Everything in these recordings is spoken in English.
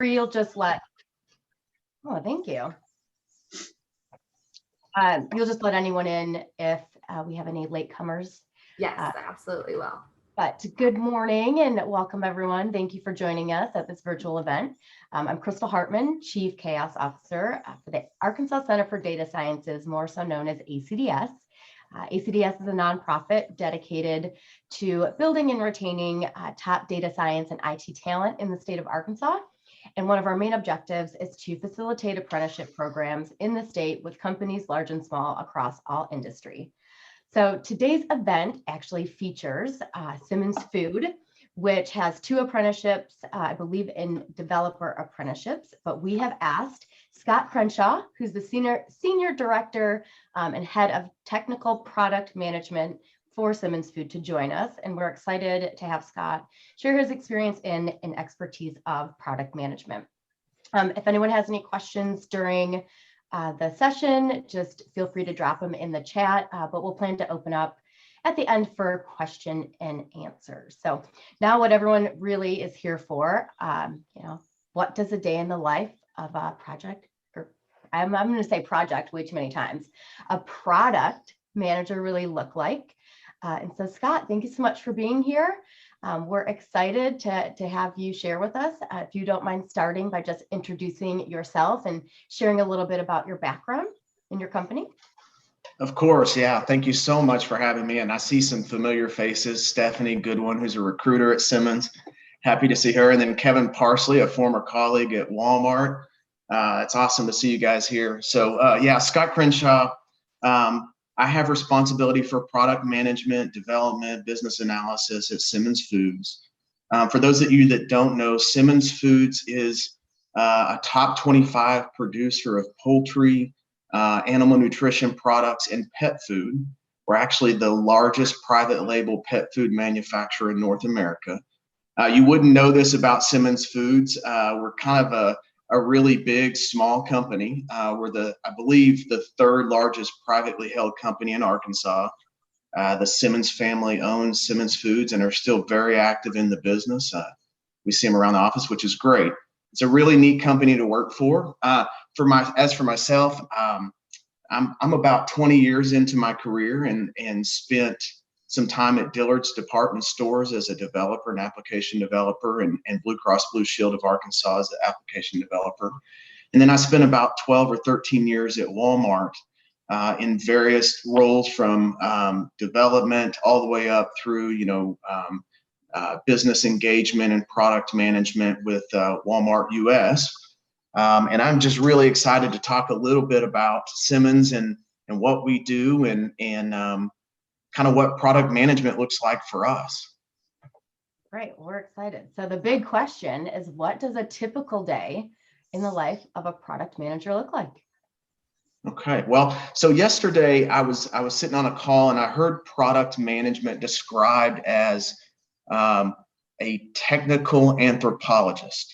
You'll just let, oh, thank you. You'll just let anyone in if we have any latecomers. Yes, I absolutely will. But good morning and welcome everyone. Thank you for joining us at this virtual event. I'm Crystal Hartman, Chief Chaos Officer for the Arkansas Center for Data Sciences, more so known as ACDS. ACDS is a nonprofit dedicated to building and retaining top data science and IT talent in the state of Arkansas. And one of our main objectives is to facilitate apprenticeship programs in the state with companies large and small across all industry. So today's event actually features Simmons Food, which has 2 apprenticeships, I believe in developer apprenticeships, but we have asked Scott Crenshaw, who's the senior director and head of technical product management for Simmons Food, to join us. And we're excited to have Scott share his experience and expertise of product management. If anyone has any questions during the session, just feel free to drop them in the chat, but we'll plan to open up at the end for question and answer. So now what everyone really is here for, what does a day in the life of a project, or I'm going to say project way too many times, a product manager really look like? And so Scott, thank you so much for being here. We're excited to have you share with us. If you don't mind starting by just introducing yourself and sharing a little bit about your background in your company. Of course, yeah. Thank you so much for having me. And I see some familiar faces. Stephanie Goodwin, who's a recruiter at Simmons. Happy to see her. And then Kevin Parsley, a former colleague at Walmart. It's awesome to see you guys here. So yeah, Scott Crenshaw. I have responsibility for product management, development, business analysis at Simmons Foods. For those of you that don't know, Simmons Foods is a top 25 producer of poultry, animal nutrition products, and pet food. We're actually the largest private label pet food manufacturer in North America. You wouldn't know this about Simmons Foods. We're kind of a really big, small company. We're I believe, the 3rd largest privately held company in Arkansas. The Simmons family owns Simmons Foods and are still very active in the business. We see them around the office, which is great. It's a really neat company to work for. As for myself, I'm about 20 years into my career and spent some time at Dillard's department stores as a developer, an application developer, and Blue Cross Blue Shield of Arkansas as an application developer. And then I spent about 12 or 13 years at Walmart in various roles, from development all the way up through, business engagement and product management with Walmart US. And I'm just really excited to talk a little bit about Simmons and what we do and kind of what product management looks like for us. Great, we're excited. So the big question is, what does a typical day in the life of a product manager look like? Okay, well, so yesterday I was sitting on a call and I heard product management described as a technical anthropologist.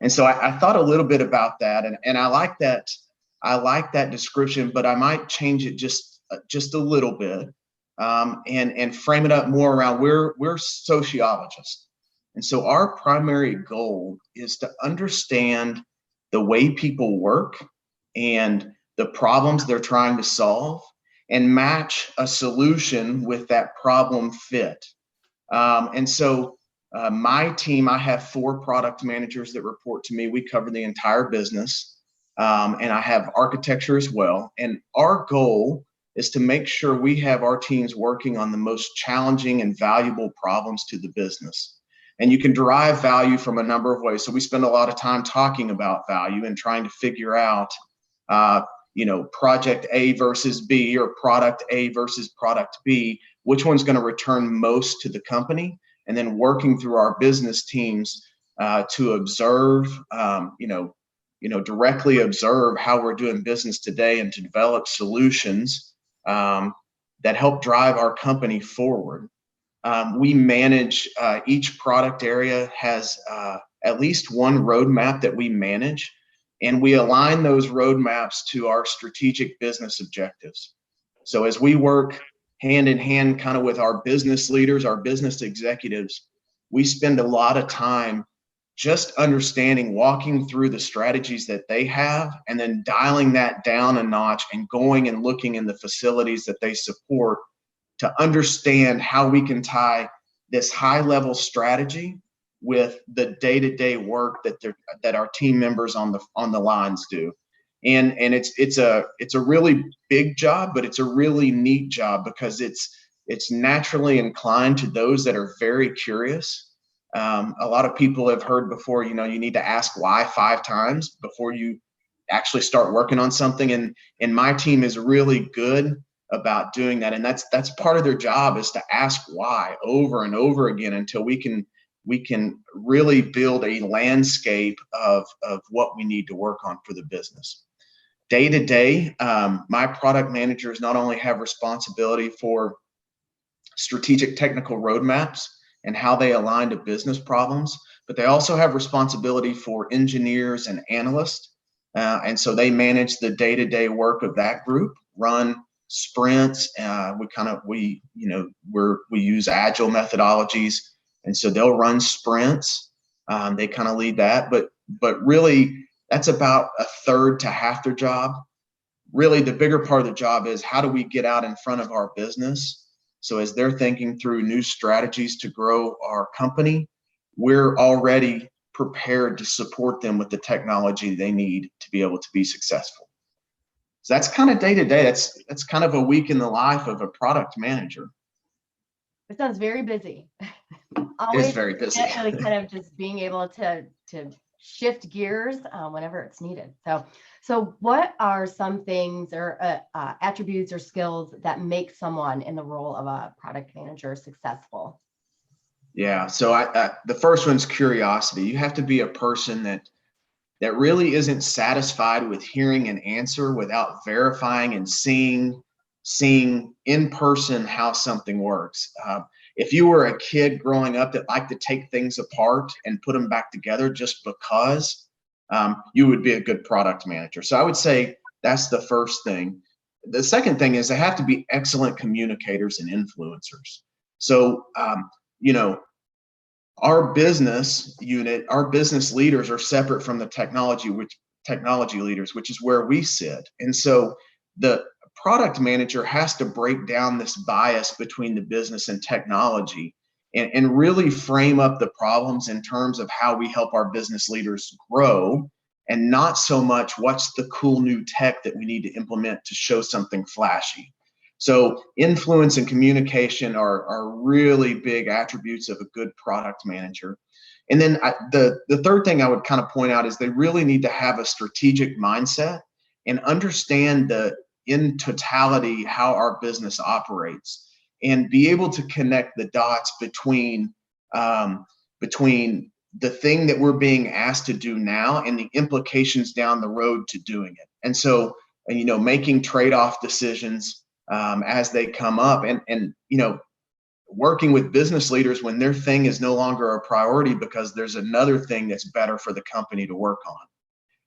And so I thought a little bit about that, and I like that description, but I might change it just a little bit. And frame it up more around we're sociologists. And so our primary goal is to understand the way people work and the problems they're trying to solve and match a solution with that problem fit. And so my team, I have 4 product managers that report to me. We cover the entire business. And I have architecture as well. And our goal is to make sure we have our teams working on the most challenging and valuable problems to the business. And you can derive value from a number of ways. So we spend a lot of time talking about value and trying to figure out, project A versus B, or product A versus product B, which one's going to return most to the company, and then working through our business teams to observe, directly observe how we're doing business today and to develop solutions that help drive our company forward. We manage, each product area has at least one roadmap that we manage, and we align those roadmaps to our strategic business objectives. So as we work hand in hand kind of with our business leaders, our business executives, we spend a lot of time just understanding, walking through the strategies that they have, and then dialing that down a notch and going and looking in the facilities that they support to understand how we can tie this high level strategy with the day-to-day work that our team members on the lines do. And it's a really big job, but it's a really neat job because it's naturally inclined to those that are very curious. A lot of people have heard before, you need to ask why 5 times before you actually start working on something. And my team is really good about doing that. And that's part of their job, is to ask why over and over again until we can really build a landscape of what we need to work on for the business. Day to day, my product managers not only have responsibility for strategic technical roadmaps and how they align to business problems, but they also have responsibility for engineers and analysts. And so they manage the day-to-day work of that group, run sprints. We use agile methodologies. And so they'll run sprints. They kind of lead that, but really that's about a third to half their job. Really, the bigger part of the job is how do we get out in front of our business? So as they're thinking through new strategies to grow our company, we're already prepared to support them with the technology they need to be able to be successful. So that's kind of day to day. That's kind of a week in the life of a product manager. It sounds very busy. It's very busy. Definitely kind of just being able to shift gears whenever it's needed. So what are some things or attributes or skills that make someone in the role of a product manager successful? Yeah, so the first one's curiosity. You have to be a person that really isn't satisfied with hearing an answer without verifying and seeing in person how something works. If you were a kid growing up that liked to take things apart and put them back together just because, you would be a good product manager. So I would say that's the first thing. The second thing is they have to be excellent communicators and influencers. So, our business unit, our business leaders are separate from the technology leaders, which is where we sit. And so the product manager has to break down this bias between the business and technology and really frame up the problems in terms of how we help our business leaders grow, and not so much what's the cool new tech that we need to implement to show something flashy. So influence and communication are really big attributes of a good product manager. And then the third thing I would kind of point out is they really need to have a strategic mindset and understand in totality how our business operates, and be able to connect the dots between the thing that we're being asked to do now and the implications down the road to doing it. And so, making trade-off decisions as they come up, and working with business leaders when their thing is no longer a priority because there's another thing that's better for the company to work on.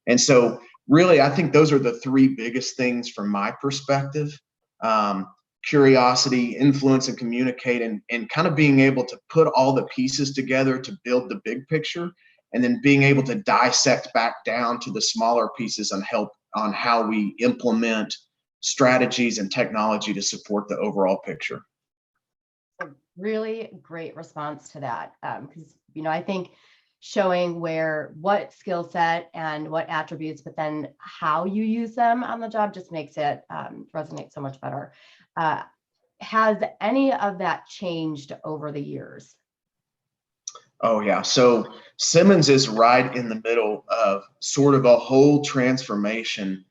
And so really, I think those are the 3 biggest things from my perspective: curiosity, influence, and communicate, and kind of being able to put all the pieces together to build the big picture, and then being able to dissect back down to the smaller pieces and help on how we implement strategies and technology to support the overall picture. A really great response to that, because I think showing what skill set and what attributes, but then how you use them on the job just makes it resonate so much better. Has any of that changed over the years? Oh yeah, so Simmons is right in the middle of sort of a whole transformation,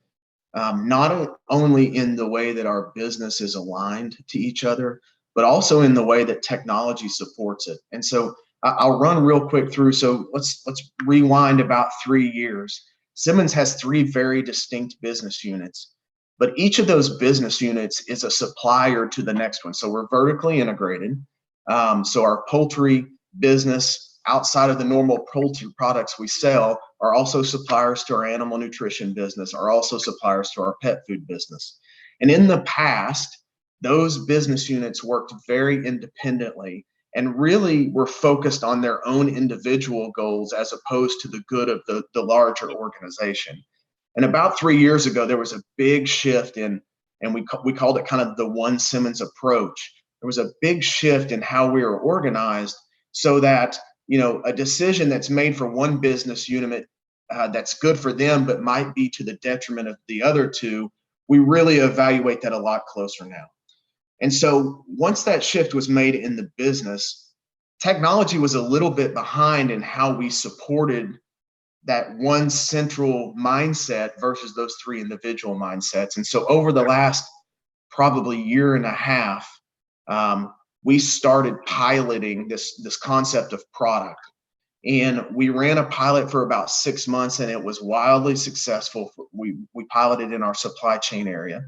not only in the way that our business is aligned to each other, but also in the way that technology supports it. And so I'll run real quick through. So let's rewind about 3 years. Simmons has 3 very distinct business units, but each of those business units is a supplier to the next one. So we're vertically integrated. So our poultry business, outside of the normal poultry products we sell, are also suppliers to our animal nutrition business, are also suppliers to our pet food business. And in the past, those business units worked very independently and really were focused on their own individual goals as opposed to the good of the larger organization. And about 3 years ago, there was a big shift in, and we called it kind of the one Simmons approach. There was a big shift in how we were organized so that, a decision that's made for one business unit that's good for them, but might be to the detriment of the other two, we really evaluate that a lot closer now. And so once that shift was made in the business, technology was a little bit behind in how we supported that one central mindset versus those three individual mindsets. And so over the last probably year and a half, we started piloting this concept of product. And we ran a pilot for about 6 months, and it was wildly successful. We piloted in our supply chain area,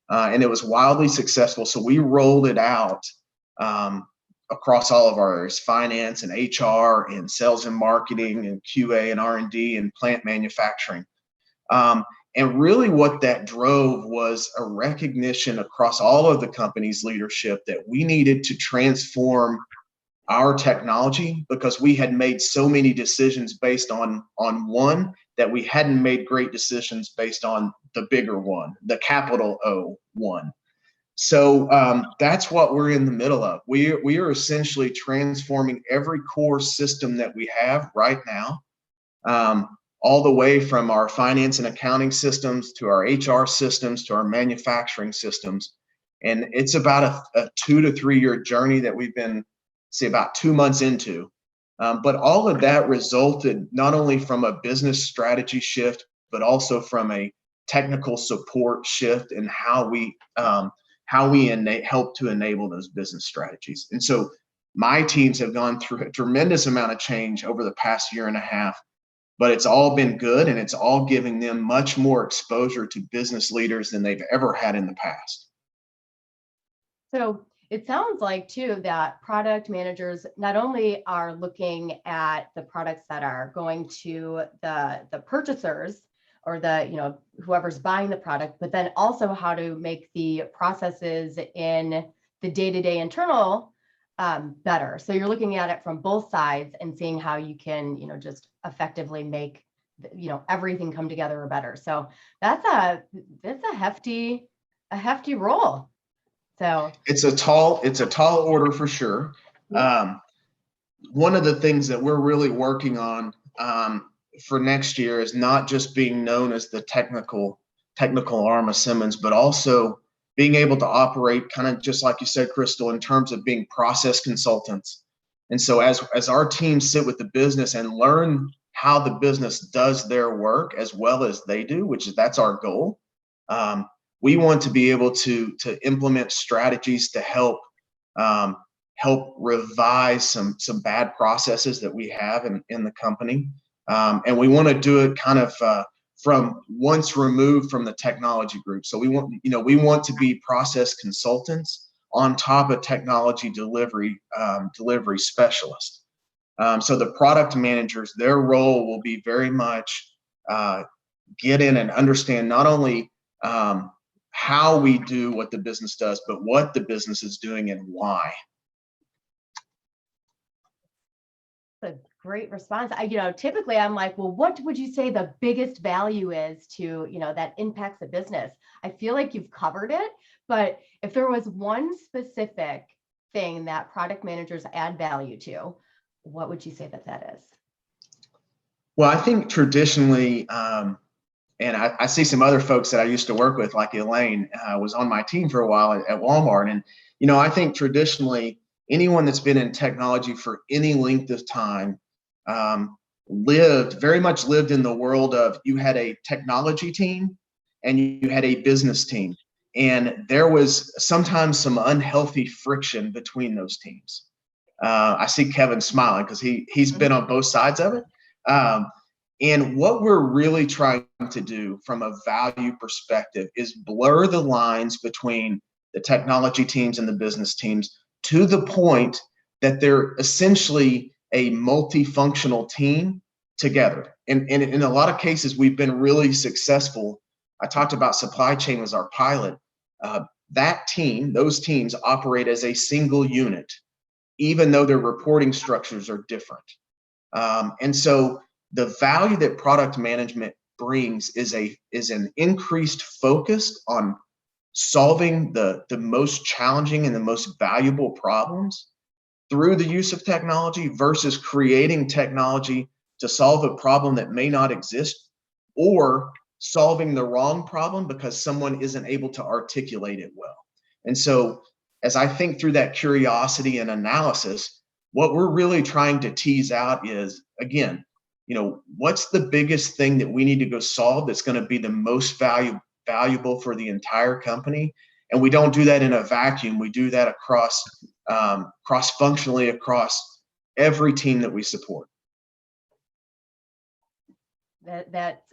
and it was wildly successful. So we rolled it out across all of our areas: finance and HR and sales and marketing and QA and R&D and plant manufacturing. And really what that drove was a recognition across all of the company's leadership that we needed to transform our technology, because we had made so many decisions based on one that we hadn't made great decisions based on the bigger one, the capital O one. So that's what we're in the middle of. We are essentially transforming every core system that we have right now, all the way from our finance and accounting systems to our HR systems to our manufacturing systems. And it's about a 2 to 3 year journey that we've been, say, about 2 months into. But all of that resulted not only from a business strategy shift, but also from a technical support shift in how we help to enable those business strategies. And so my teams have gone through a tremendous amount of change over the past year and a half, but it's all been good, and it's all giving them much more exposure to business leaders than they've ever had in the past. So it sounds like too that product managers not only are looking at the products that are going to the purchasers or the whoever's buying the product, but then also how to make the processes in the day-to-day internal better. So you're looking at it from both sides and seeing how you can just effectively make everything come together better. So that's a hefty role. So it's a tall order for sure. One of the things that we're really working on for next year is not just being known as the technical arm of Simmons, but also being able to operate kind of just like you said, Crystal, in terms of being process consultants. And so as our teams sit with the business and learn how the business does their work as well as they do, that's our goal. We want to be able to implement strategies to help revise some bad processes that we have in the company. And we want to do it kind of from once removed from the technology group. So we want to be process consultants on top of technology delivery specialists. So the product managers, their role will be very much get in and understand not only how we do what the business does, but what the business is doing and why. A great response. Typically I'm like, well, what would you say the biggest value is to, that impacts the business? I feel like you've covered it, but if there was one specific thing that product managers add value to, what would you say that is? Well, I think traditionally, and I see some other folks that I used to work with, like Elaine, was on my team for a while at Walmart. And, I think traditionally, anyone that's been in technology for any length of time very much lived in the world of, you had a technology team and you had a business team. And there was sometimes some unhealthy friction between those teams. I see Kevin smiling because he's been on both sides of it. And what we're really trying to do from a value perspective is blur the lines between the technology teams and the business teams to the point that they're essentially a multifunctional team together. And in a lot of cases, we've been really successful. I talked about supply chain as our pilot. Those teams operate as a single unit. even though their reporting structures are different. And so the value that product management brings is an increased focus on solving the most challenging and the most valuable problems through the use of technology versus creating technology to solve a problem that may not exist, or solving the wrong problem because someone isn't able to articulate it well. And so as I think through that curiosity and analysis, what we're really trying to tease out is, again, what's the biggest thing that we need to go solve that's going to be the most valuable for the entire company? And we don't do that in a vacuum. We do that across cross-functionally across every team that we support. That's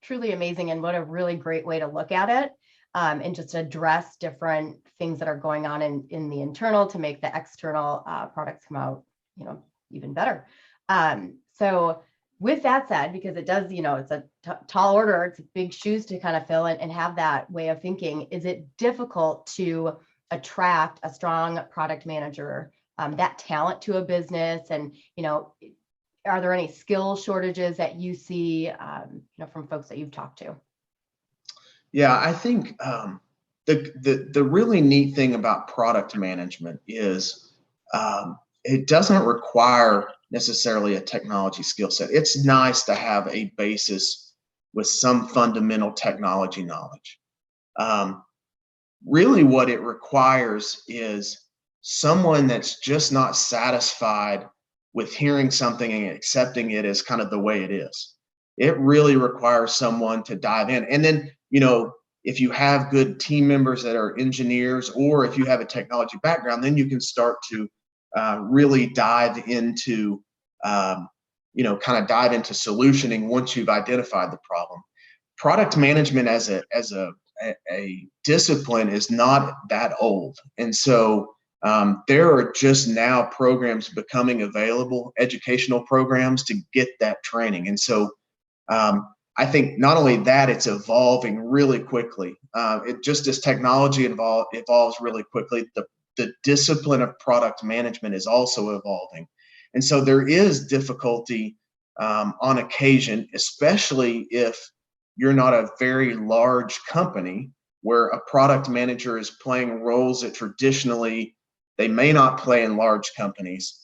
truly amazing, and what a really great way to look at it, and just address different things that are going on in the internal to make the external products come out, even better. So with that said, because it does, it's a tall order, it's big shoes to kind of fill and have that way of thinking. Is it difficult to attract a strong product manager, that talent to a business? And, are there any skill shortages that you see, from folks that you've talked to? Yeah, I think the really neat thing about product management is it doesn't require necessarily a technology skill set. It's nice to have a basis with some fundamental technology knowledge. Really what it requires is someone that's just not satisfied with hearing something and accepting it as kind of the way it is. It really requires someone to dive in. And then, if you have good team members that are engineers, or if you have a technology background, then you can start to really dive into, kind of dive into solutioning once you've identified the problem. Product management as a discipline is not that old. And so there are just now programs becoming available, educational programs to get that training. And so I think not only that, it's evolving really quickly. It just as technology evolves really quickly, the discipline of product management is also evolving. And so there is difficulty on occasion, especially if you're not a very large company where a product manager is playing roles that traditionally they may not play in large companies.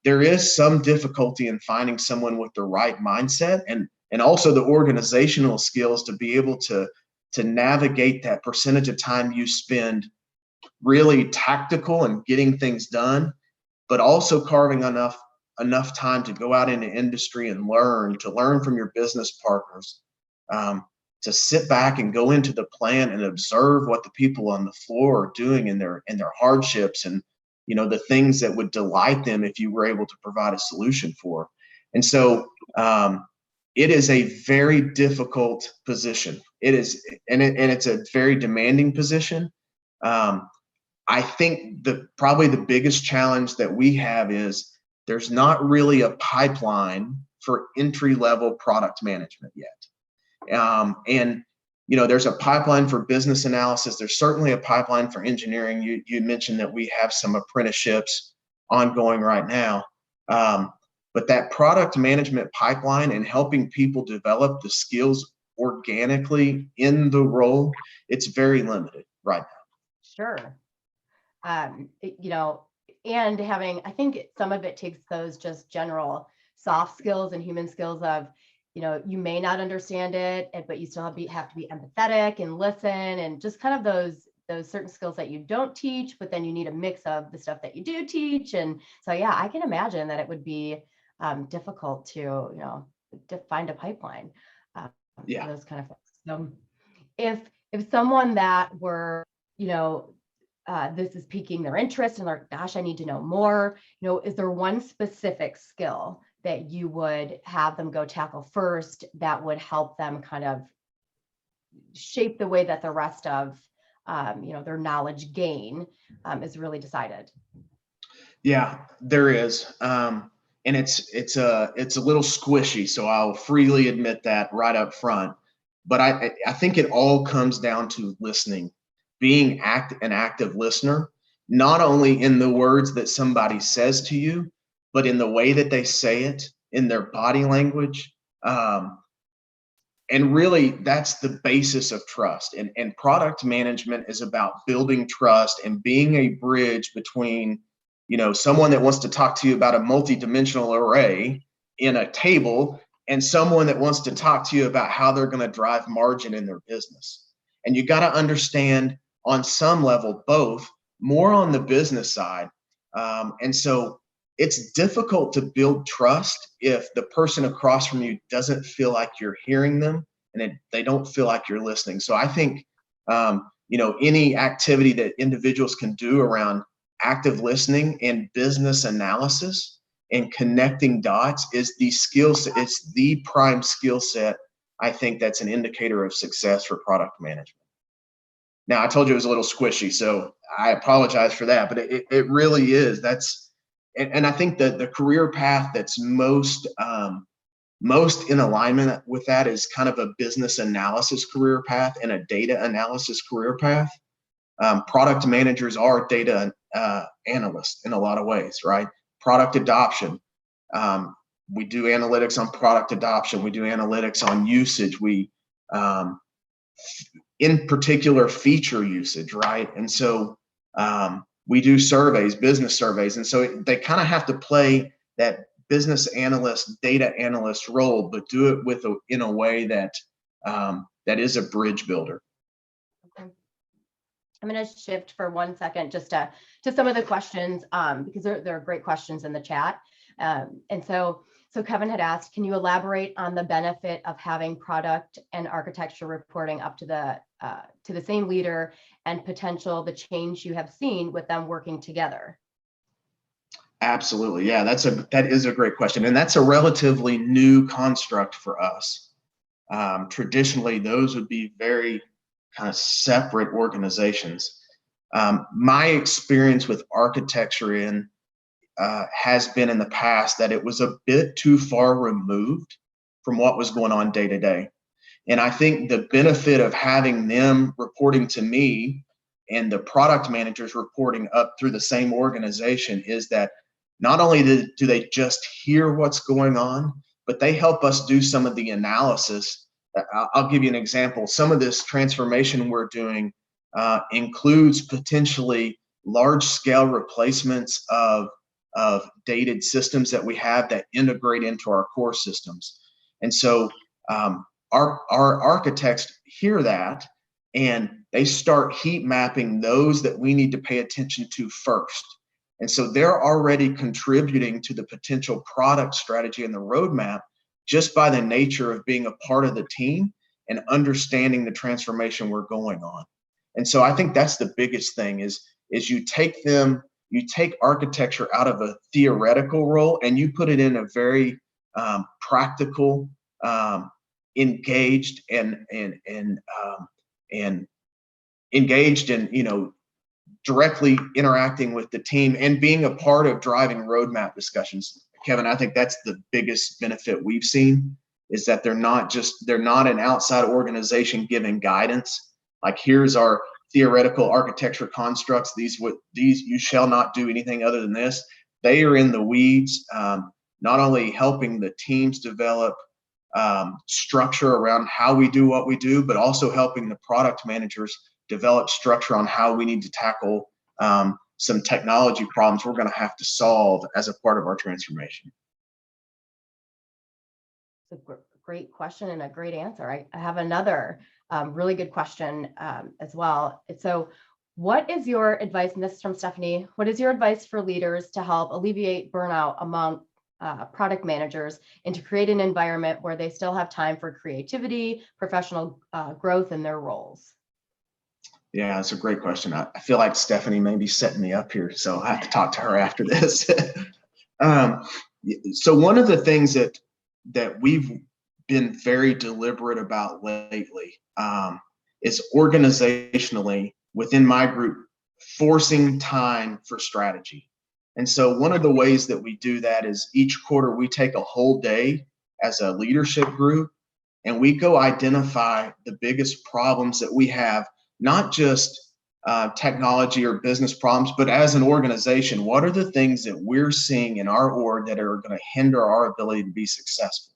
There is some difficulty in finding someone with the right mindset and also the organizational skills to be able to navigate that percentage of time you spend really tactical and getting things done, but also carving enough time to go out into industry and learn from your business partners, to sit back and go into the plant and observe what the people on the floor are doing in their hardships and the things that would delight them if you were able to provide a solution for. And so it is a very difficult position. It is, and it's a very demanding position. I think probably the biggest challenge that we have is there's not really a pipeline for entry-level product management yet. And there's a pipeline for business analysis. There's certainly a pipeline for engineering. You mentioned that we have some apprenticeships ongoing right now. But that product management pipeline and helping people develop the skills organically in the role, it's very limited right now. Sure. And having, I think some of it takes those just general soft skills and human skills of, you may not understand it, but you still have to be empathetic and listen, and just kind of those certain skills that you don't teach, but then you need a mix of the stuff that you do teach. And so, yeah, I can imagine that it would be difficult to find a pipeline. Those kind of things. So if someone that were, this is piquing their interest and they're, gosh, I need to know more, is there one specific skill that you would have them go tackle first that would help them kind of shape the way that the rest of their knowledge gain is really decided? Yeah, there is. And it's a little squishy, so I'll freely admit that right up front. But I think it all comes down to listening, being an active listener. not only in the words that somebody says to you, but in the way that they say it, in their body language. And really, that's the basis of trust. And product management is about building trust and being a bridge between, someone that wants to talk to you about a multidimensional array in a table and someone that wants to talk to you about how they're going to drive margin in their business. And you got to understand on some level both, more on the business side. And so it's difficult to build trust if the person across from you doesn't feel like you're hearing them and they don't feel like you're listening. So I think, any activity that individuals can do around active listening and business analysis and connecting dots is the skill set. It's the prime skill set. I think that's an indicator of success for product management. Now, I told you it was a little squishy, so I apologize for that, but it really is. And I think that the career path that's most in alignment with that is kind of a business analysis career path and a data analysis career path. Product managers are data analysts in a lot of ways, right? Product adoption. We do analytics on product adoption. We do analytics on usage. We, in particular, feature usage, right? And so we do surveys, business surveys. And so they kind of have to play that business analyst, data analyst role, but do it in a way that that is a bridge builder. Okay. I'm going to shift for 1 second just to some of the questions because there are great questions in the chat. And so Kevin had asked, can you elaborate on the benefit of having product and architecture reporting up to the same leader and the change you have seen with them working together? Absolutely. Yeah, that is a great question. And that's a relatively new construct for us. Traditionally, those would be very kind of separate organizations. My experience with architecture has been in the past that it was a bit too far removed from what was going on day to day. And I think the benefit of having them reporting to me and the product managers reporting up through the same organization is that not only do they just hear what's going on, but they help us do some of the analysis. I'll give you an example. Some of this transformation we're doing includes potentially large-scale replacements of dated systems that we have that integrate into our core systems. And so our architects hear that and they start heat mapping those that we need to pay attention to first. And so they're already contributing to the potential product strategy and the roadmap just by the nature of being a part of the team and understanding the transformation we're going on. And so I think that's the biggest thing is you take architecture out of a theoretical role and you put it in a very practical, engaged and engaged in, directly interacting with the team and being a part of driving roadmap discussions. Kevin, I think that's the biggest benefit we've seen is that they're not an outside organization giving guidance. Like, here's our theoretical architecture constructs. These you shall not do anything other than this. They are in the weeds, not only helping the teams develop structure around how we do what we do, but also helping the product managers develop structure on how we need to tackle some technology problems we're going to have to solve as a part of our transformation. It's a great question and a great answer. I have another really good question as well. So what is your advice, and this is from Stephanie, what is your advice for leaders to help alleviate burnout among product managers and to create an environment where they still have time for creativity, professional growth in their roles? Yeah, that's a great question. I feel like Stephanie may be setting me up here, so I have to talk to her after this. So one of the things that we've been very deliberate about lately is organizationally within my group forcing time for strategy. And so one of the ways that we do that is each quarter we take a whole day as a leadership group and we go identify the biggest problems that we have, not just technology or business problems, but as an organization, what are the things that we're seeing in our org that are going to hinder our ability to be successful?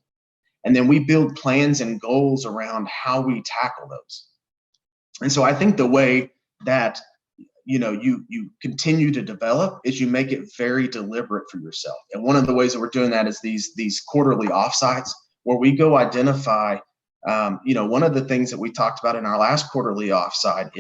And then we build plans and goals around how we tackle those. And so I think the way that you continue to develop is you make it very deliberate for yourself. And one of the ways that we're doing that is these quarterly offsites where we go identify. One of the things that we talked about in our last quarterly offsite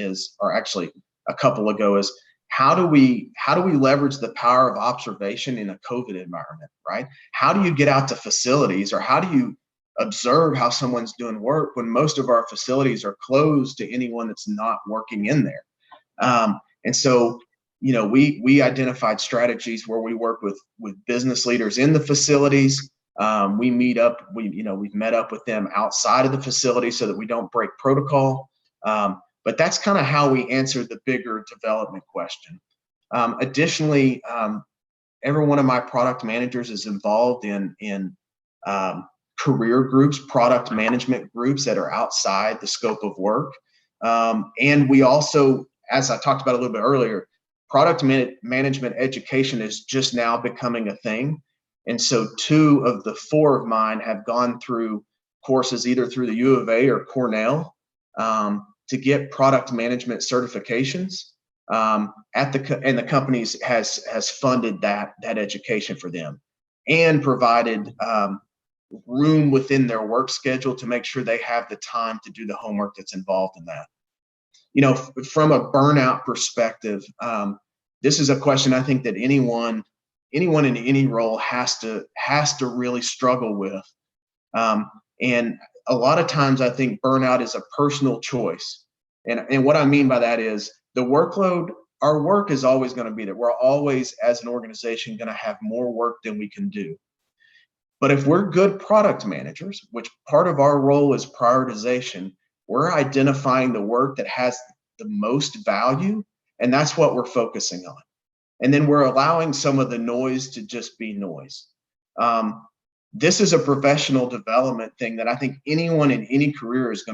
or actually a couple ago, is how do we leverage the power of observation in a COVID environment, right? How do you get out to facilities, or how do you observe how someone's doing work when most of our facilities are closed to anyone that's not working in there? And so, we identified strategies where we work with business leaders in the facilities. We meet up, we've met up with them outside of the facility so that we don't break protocol. But that's kind of how we answer the bigger development question. Additionally, every one of my product managers is involved in career groups, product management groups that are outside the scope of work. And we also, as I talked about a little bit earlier, product management education is just now becoming a thing. And so 2 of the 4 of mine have gone through courses either through the U of A or Cornell to get product management certifications. And the companies has funded that education for them and provided room within their work schedule to make sure they have the time to do the homework that's involved in that. From a burnout perspective, this is a question I think that anyone in any role has to really struggle with. And a lot of times I think burnout is a personal choice. And what I mean by that is the workload, our work is always going to be there. We're always, as an organization, going to have more work than we can do. But if we're good product managers, which part of our role is prioritization, we're identifying the work that has the most value, and that's what we're focusing on. And then we're allowing some of the noise to just be noise. This is a professional development thing that I think anyone in any career is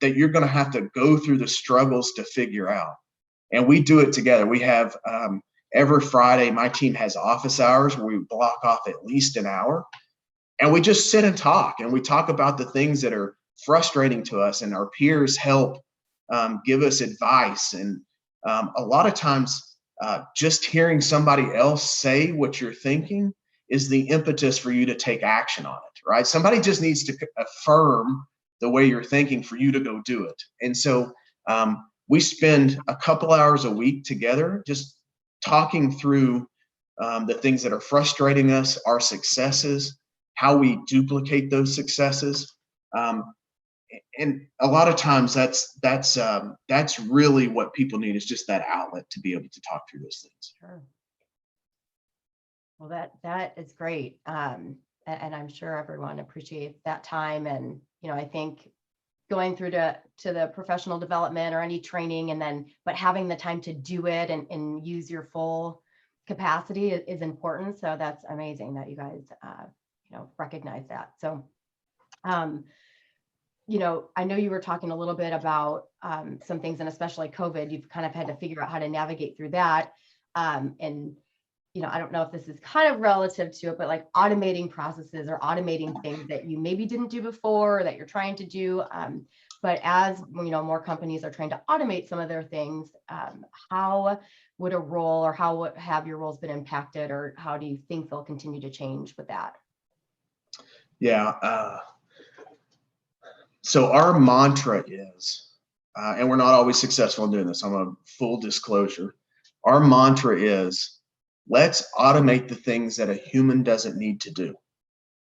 that you're going to have to go through the struggles to figure out. And we do it together. We have every Friday, my team has office hours where we block off at least an hour. And we just sit and talk. And we talk about the things that are frustrating to us. And our peers help give us advice. And a lot of times, just hearing somebody else say what you're thinking is the impetus for you to take action on it, right? Somebody just needs to affirm the way you're thinking for you to go do it. And so we spend a couple hours a week together just talking through the things that are frustrating us, our successes, how we duplicate those successes. And a lot of times that's really what people need, is just that outlet to be able to talk through those things. Sure. Well, that is great. And I'm sure everyone appreciates that time. And, I think going through to the professional development or any training, but having the time to do it and use your full capacity is important. So that's amazing that you guys, recognize that. So, I know you were talking a little bit about some things, and especially COVID, you've kind of had to figure out how to navigate through that. And I don't know if this is kind of relative to it, but like automating processes or automating things that you maybe didn't do before or that you're trying to do. But as more companies are trying to automate some of their things, how would a role, or how have your roles been impacted, or how do you think they'll continue to change with that? Yeah. So our mantra is, and we're not always successful in doing this, I'm a full disclosure. Our mantra is, let's automate the things that a human doesn't need to do.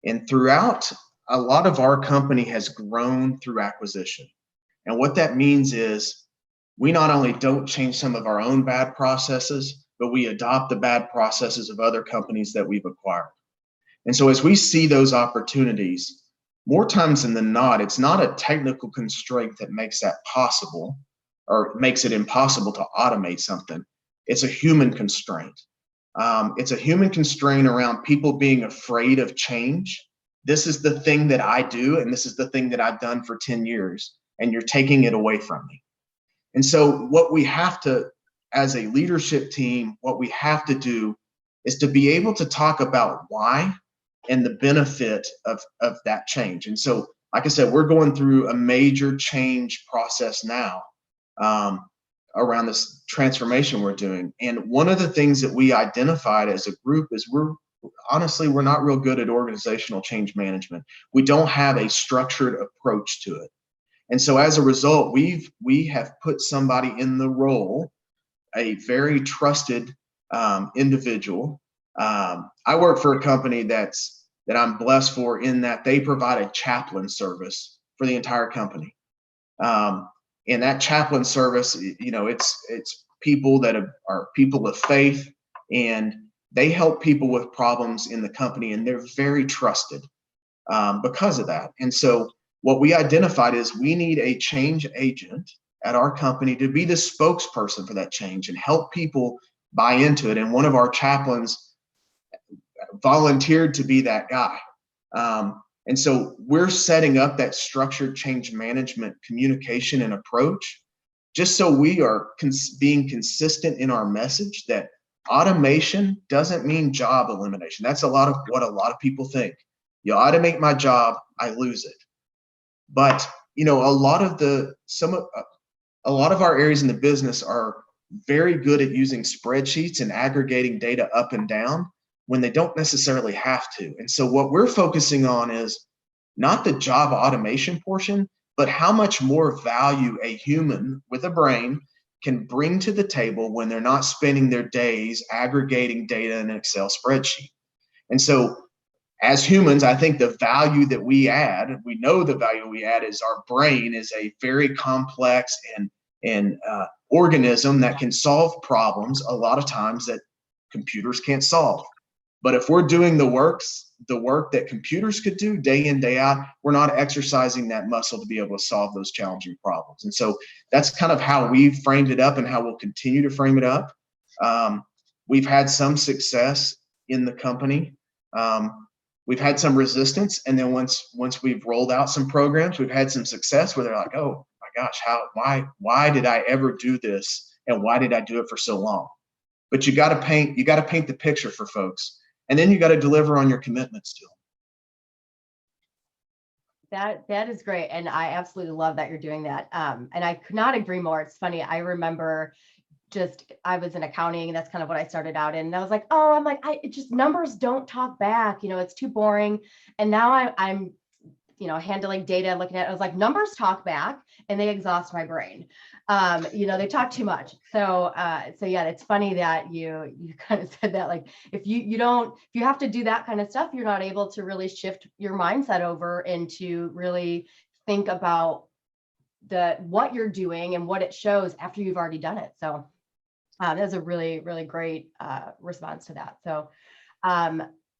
And throughout, a lot of our company has grown through acquisition. And what that means is we not only don't change some of our own bad processes, but we adopt the bad processes of other companies that we've acquired. And so as we see those opportunities, more times than not, it's not a technical constraint that makes that possible or makes it impossible to automate something. It's a human constraint. It's a human constraint around people being afraid of change. This is the thing that I do, and this is the thing that I've done for 10 years, and you're taking it away from me. And so what we have to, as a leadership team, what we have to do is to be able to talk about why and the benefit of that change. And so, like I said, we're going through a major change process now around this transformation we're doing. And one of the things that we identified as a group is we're not real good at organizational change management. We don't have a structured approach to it. And so as a result, we have put somebody in the role, a very trusted individual. I work for a company that I'm blessed for, in that they provide a chaplain service for the entire company. And that chaplain service, it's people that are people of faith, and they help people with problems in the company, and they're very trusted because of that. And so what we identified is we need a change agent at our company to be the spokesperson for that change and help people buy into it. And one of our chaplains volunteered to be that guy. And so we're setting up that structured change management communication and approach, just so we are being consistent in our message that automation doesn't mean job elimination. That's what a lot of people think. You automate my job, I lose it. But a lot of our areas in the business are very good at using spreadsheets and aggregating data up and down when they don't necessarily have to. And so what we're focusing on is not the job automation portion, but how much more value a human with a brain can bring to the table when they're not spending their days aggregating data in an Excel spreadsheet. And so as humans, I think the value that we add, we know the value we add is our brain is a very complex and organism that can solve problems a lot of times that computers can't solve. But if we're doing the work that computers could do day in, day out, we're not exercising that muscle to be able to solve those challenging problems. And so that's kind of how we framed it up and how we'll continue to frame it up. We've had some success in the company. We've had some resistance. And then once we've rolled out some programs, we've had some success where they're like, oh my gosh, why did I ever do this? And why did I do it for so long? But you got to paint the picture for folks. And then you got to deliver on your commitments to them. That is great. And I absolutely love that you're doing that. And I could not agree more. It's funny. I remember I was in accounting, and that's kind of what I started out in. And I was like, numbers don't talk back. It's too boring. And now I'm handling data, looking at it. I was like, numbers talk back and they exhaust my brain. They talk too much. So yeah, it's funny that you kind of said that, like, if you have to do that kind of stuff, you're not able to really shift your mindset over and to really think about what you're doing and what it shows after you've already done it. So that's a really, really great response to that. So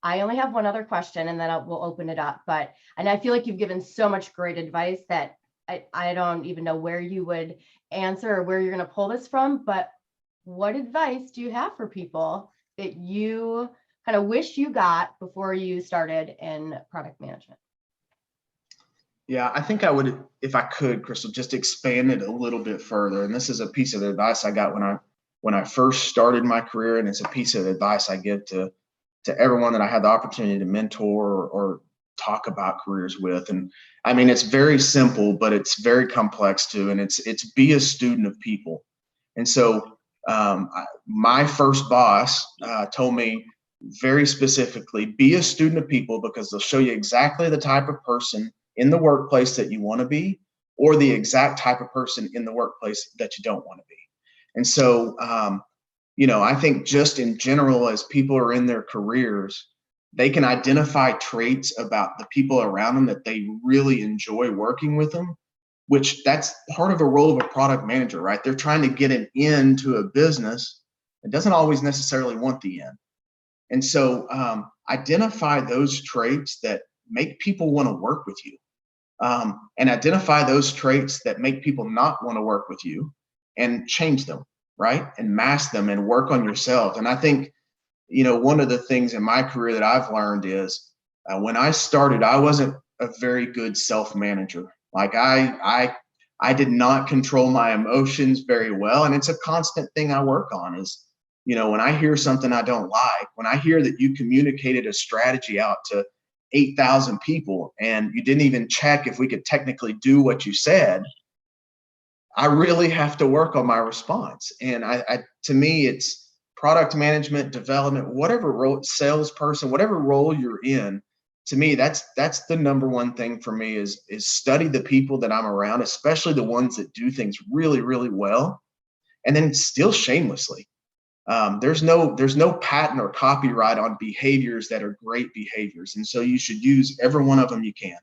I only have one other question, and then we'll open it up. And I feel like you've given so much great advice that I don't even know where you would answer or where you're going to pull this from. But what advice do you have for people that you kind of wish you got before you started in product management? Yeah, I think I would, if I could, Crystal, just expand it a little bit further. And this is a piece of advice I got when I first started my career, and it's a piece of advice I give to everyone that I had the opportunity to mentor or talk about careers with. And I mean, it's very simple, but it's very complex too. And it's be a student of people. And so my first boss told me very specifically, be a student of people, because they'll show you exactly the type of person in the workplace that you want to be, or the exact type of person in the workplace that you don't want to be. And so, I think just in general, as people are in their careers, they can identify traits about the people around them that they really enjoy working with them, which that's part of the role of a product manager, right? They're trying to get an in to a business that doesn't always necessarily want the in. And so identify those traits that make people want to work with you, and identify those traits that make people not want to work with you, and change them, right? And mask them and work on yourself. And I think, one of the things in my career that I've learned is when I started, I wasn't a very good self-manager. Like I I did not control my emotions very well. And it's a constant thing I work on is, when I hear something I don't like, when I hear that you communicated a strategy out to 8,000 people and you didn't even check if we could technically do what you said, I really have to work on my response. And to me, it's product management, development, whatever role, salesperson, whatever role you're in. To me, that's the number one thing for me is study the people that I'm around, especially the ones that do things really, really well, and then still shamelessly. There's no patent or copyright on behaviors that are great behaviors, and so you should use every one of them you can.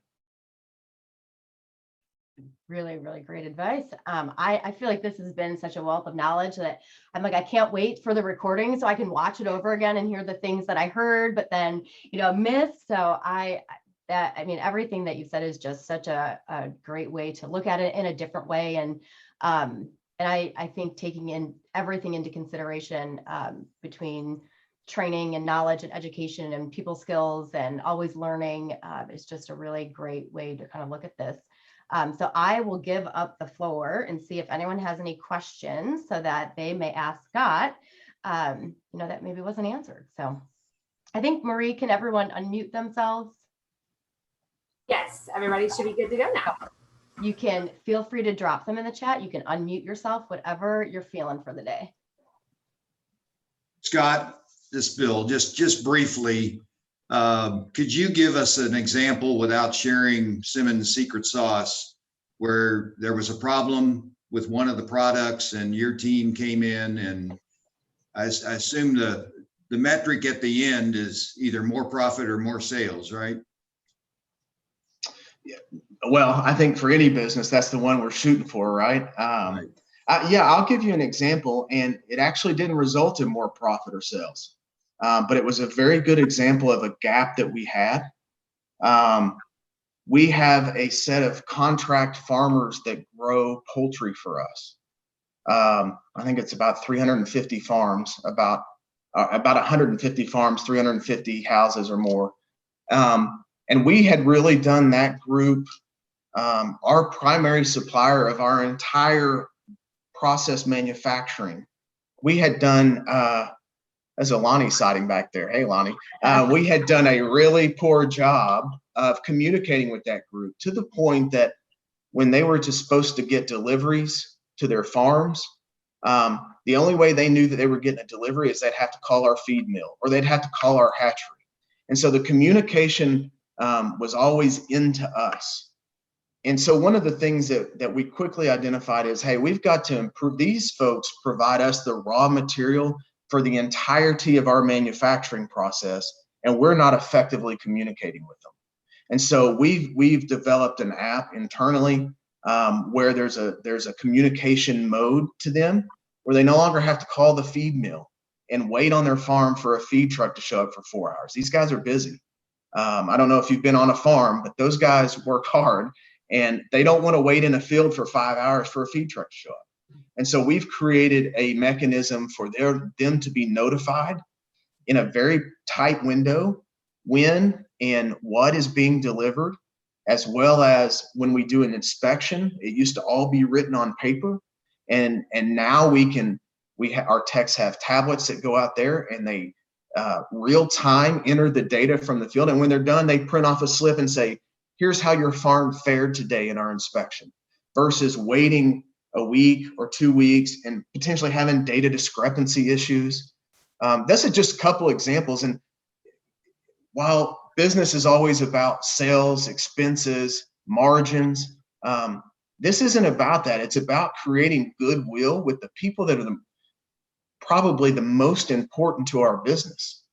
Really, really great advice. I feel like this has been such a wealth of knowledge that I'm like, I can't wait for the recording so I can watch it over again and hear the things that I heard, but then, missed. So everything that you said is just such a great way to look at it in a different way. And I think taking in everything into consideration between training and knowledge and education and people skills and always learning is just a really great way to kind of look at this. So I will give up the floor and see if anyone has any questions so that they may ask Scott, that maybe wasn't answered. So I think, Marie, can everyone unmute themselves? Yes, everybody should be good to go now. You can feel free to drop them in the chat. You can unmute yourself, whatever you're feeling for the day. Scott, this Bill, just briefly, could you give us an example without sharing Simmons' secret sauce where there was a problem with one of the products and your team came in, and I assume the metric at the end is either more profit or more sales, right? Yeah. Well, I think for any business, that's the one we're shooting for, right? Right. I'll give you an example, and it actually didn't result in more profit or sales. But it was a very good example of a gap that we had. We have a set of contract farmers that grow poultry for us. I think it's about 350 farms, about 150 farms, 350 houses or more. And we had really done that group our primary supplier of our entire process manufacturing. We had done There's a Lonnie sighting back there. Hey, Lonnie. We had done a really poor job of communicating with that group to the point that when they were just supposed to get deliveries to their farms, the only way they knew that they were getting a delivery is they'd have to call our feed mill or they'd have to call our hatchery. And so the communication was always into us. And so one of the things that we quickly identified is, hey, we've got to improve. These folks provide us the raw material for the entirety of our manufacturing process, and we're not effectively communicating with them. And so we've developed an app internally where there's a communication mode to them where they no longer have to call the feed mill and wait on their farm for a feed truck to show up for 4 hours. These guys are busy. I don't know if you've been on a farm, but those guys work hard and they don't want to wait in a field for 5 hours for a feed truck to show up. And so we've created a mechanism for them to be notified in a very tight window when and what is being delivered, as well as when we do an inspection. It used to all be written on paper, and now our techs have tablets that go out there and they real time enter the data from the field, and when they're done, they print off a slip and say, here's how your farm fared today in our inspection, versus waiting a week or 2 weeks and potentially having data discrepancy issues. That's just a couple examples. And while business is always about sales, expenses, margins, this isn't about that. It's about creating goodwill with the people that are probably the most important to our business,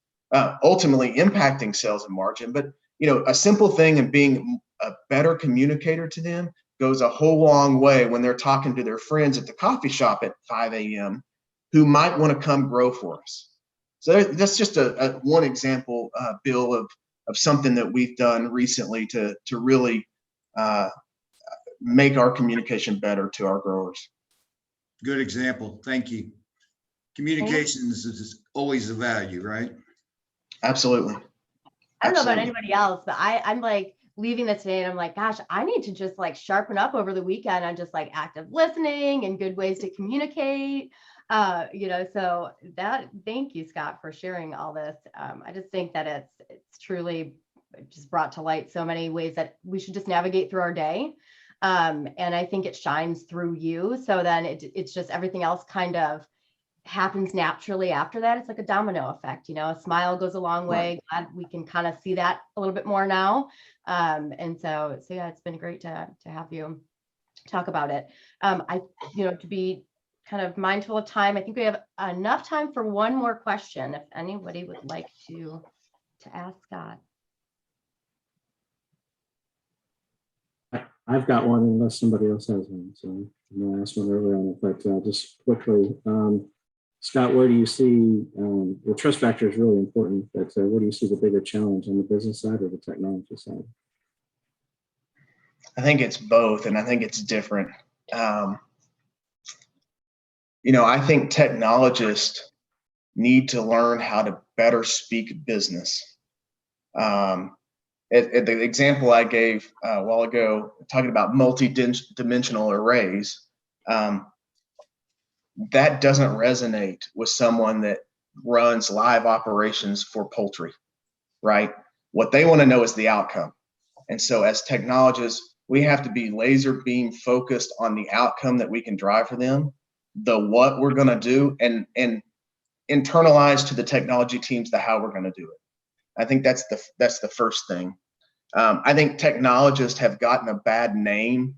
ultimately impacting sales and margin. But a simple thing and being a better communicator to them goes a whole long way when they're talking to their friends at the coffee shop at 5 a.m. who might want to come grow for us. So that's just one example, Bill, of something that we've done recently to really make our communication better to our growers. Good example. Thank you. Communications is always a value, right? Absolutely. I don't know about anybody else, but I'm like, leaving this today and I'm like, gosh, I need to just like sharpen up over the weekend on just like active listening and good ways to communicate. So thank you, Scott, for sharing all this. I just think that it's truly just brought to light so many ways that we should just navigate through our day. And I think it shines through you. So then it's just everything else kind of happens naturally after that. It's like a domino effect, a smile goes a long way. Glad we can kind of see that a little bit more now. And so yeah, it's been great to have you talk about it. To be kind of mindful of time, I think we have enough time for one more question. If anybody would like to ask Scott. I've got one unless somebody else has one. So I'm going to ask one earlier on it, but just quickly, Scott, where do you see the trust factor is really important, but where do you see the bigger challenge on the business side or the technology side? I think it's both, and I think it's different. I think technologists need to learn how to better speak business. The example I gave a while ago, talking about multi-dimensional arrays, that doesn't resonate with someone that runs live operations for poultry, right? What they want to know is the outcome. And so as technologists, we have to be laser beam focused on the outcome that we can drive for them, the what we're going to do, and internalize to the technology teams the how we're going to do it. I think that's the first thing. I think technologists have gotten a bad name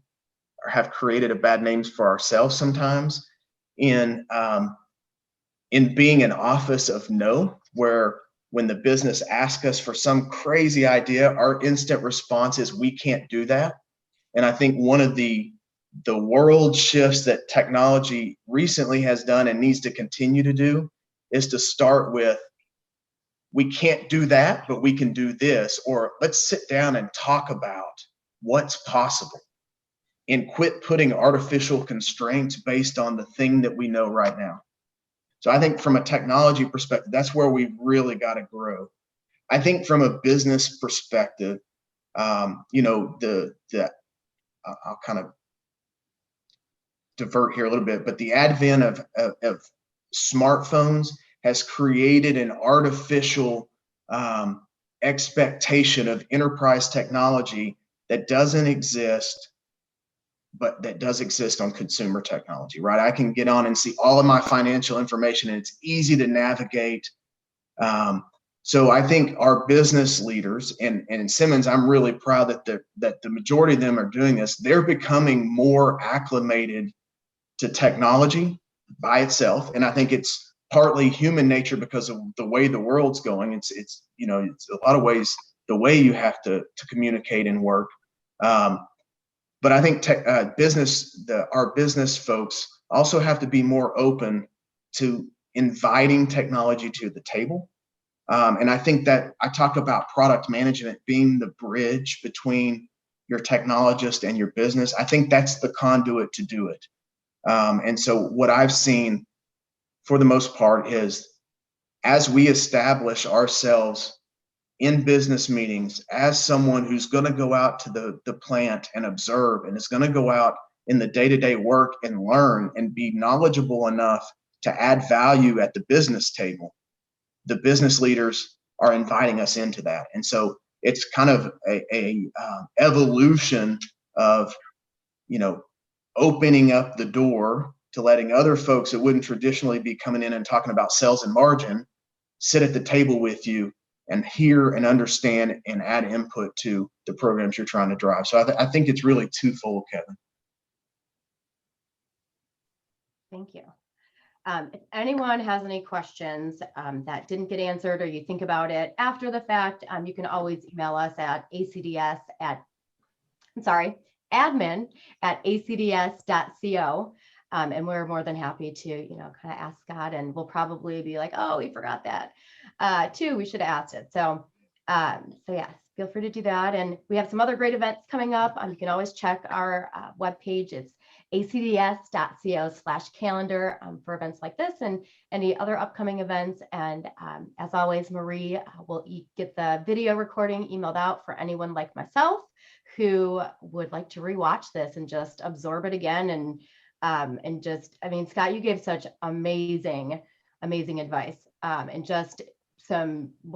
or have created a bad name for ourselves sometimes in being an office of no, where when the business asks us for some crazy idea, our instant response is we can't do that. And I think one of the world shifts that technology recently has done and needs to continue to do is to start with, we can't do that, but we can do this, or let's sit down and talk about what's possible and quit putting artificial constraints based on the thing that we know right now. So I think from a technology perspective, that's where we really got to grow. I think from a business perspective, I'll kind of divert here a little bit, but the advent of smartphones has created an artificial expectation of enterprise technology that doesn't exist, but that does exist on consumer technology, right? I can get on and see all of my financial information and it's easy to navigate. So I think our business leaders and in Simmons, I'm really proud that the majority of them are doing this. They're becoming more acclimated to technology by itself. And I think it's partly human nature because of the way the world's going. It's a lot of ways the way you have to communicate and work. But I think our business folks also have to be more open to inviting technology to the table. And I think that I talk about product management being the bridge between your technologist and your business. I think that's the conduit to do it. And so what I've seen for the most part is as we establish ourselves in business meetings as someone who's going to go out to the plant and observe and is going to go out in the day-to-day work and learn and be knowledgeable enough to add value at the business table, the business leaders are inviting us into that. And so it's kind of a evolution of, opening up the door to letting other folks that wouldn't traditionally be coming in and talking about sales and margin sit at the table with you and hear and understand and add input to the programs you're trying to drive. So I think it's really twofold, Kevin. Thank you. If anyone has any questions that didn't get answered or you think about it after the fact, you can always email us at admin@acds.co. And we're more than happy to, kind of ask Scott, and we'll probably be like, oh, we forgot that too. We should have asked it. So yes, feel free to do that. And we have some other great events coming up. You can always check our webpage. It's acds.co/calendar for events like this and any other upcoming events. And as always, Marie will get the video recording emailed out for anyone like myself who would like to rewatch this and just absorb it again and just, I mean, Scott, you gave such amazing advice, and just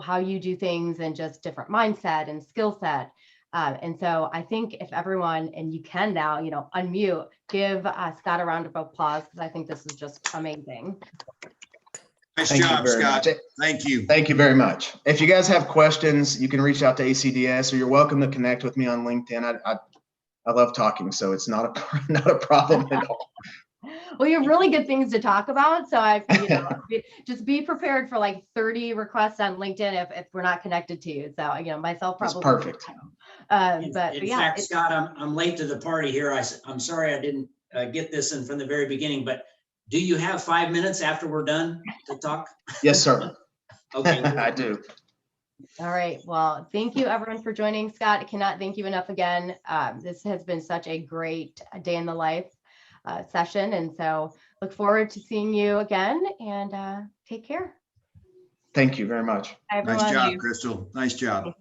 how you do things and just different mindset and skill set. And so I think if everyone, and you can now, unmute, give Scott a round of applause, because I think this is just amazing. Nice Thank you job, very Scott. much. Thank you. Thank you very much. If you guys have questions, you can reach out to ACDS, or you're welcome to connect with me on LinkedIn. I love talking, so it's not a problem at all. Well, you have really good things to talk about. So just be prepared for like 30 requests on LinkedIn if we're not connected to you. So, myself That's probably. perfect. In fact, Scott, I'm late to the party here. I'm sorry I didn't get this in from the very beginning, but do you have 5 minutes after we're done to talk? Yes, sir. Okay. I do. All right. Well, thank you everyone for joining. Scott, I cannot thank you enough again. This has been such a great day in the life session. And so look forward to seeing you again, and take care. Thank you very much. Bye, Nice everyone. job, Crystal. Nice job.